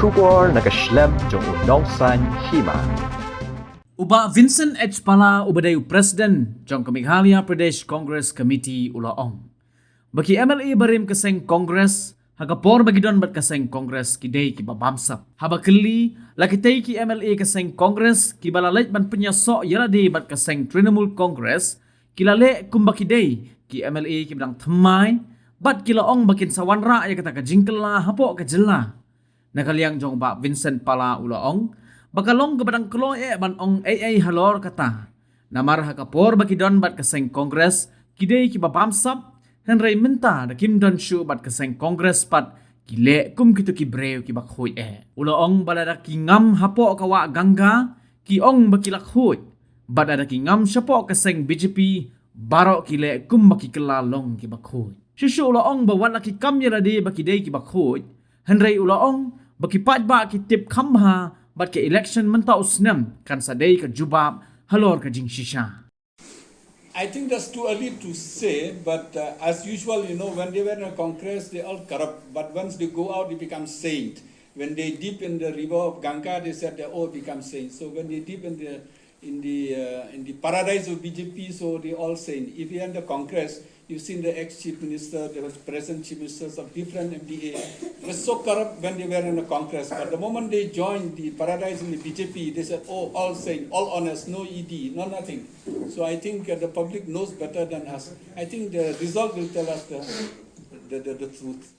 Shukor nakaslem jong unongsan hima. Uba Vincent H. Pala ubadayu Presiden jong Meghalaya Pradesh Congress Committee ulaong. Baki MLA barim kaseng Congress, hagapor bagidon bat kaseng Congress kidey kibabamsap. Habakili lakitay ki MLA kaseng Congress kibalalait ban penyasok yalade bat kaseng Trinamool Congress kilale kumbakiday ki MLA kibadang thamay bat kilaong bakin sawanra ya kata kajingkela hapo kajela. Nakaliang jong ba Vincent Pala ulaong bakalong kabadang kloe ban ong AA halor kata namar hakapor bakidon bat kaseng Congress kidey kibabamsap Henry minta da kim don shu bat kaseng Congress pat kile kum kitu ki breu ki bakhoy ulaong balada ki ngam hapo kawa gangga ki ong bakilak hoy badada ki ngam syapo kaseng BJP barok kile kum bakikelalong ki bakhoy shushu ulaong bawat laki kam yarade bakidey ki bakhoy Henry ulaong baki patba ki tip kambha bat ke election menta usnem kan sadai ka jubab halor ka jing shisha. I think that's too early to say, but as usual, when they were in a Congress, they all corrupt. But once they go out, they become saint. When they dip in the river of Ganga, they said they all become saints. So when they dip in the paradise of BJP, so they all saint. If you're in the Congress, you've seen the ex-chief minister, there was present chief ministers of different MDA. They were so corrupt when they were in the Congress. But the moment they joined the paradise in the BJP, they said, oh, all saint, all honest, no ED, no nothing. So I think the public knows better than us. I think the result will tell us the truth.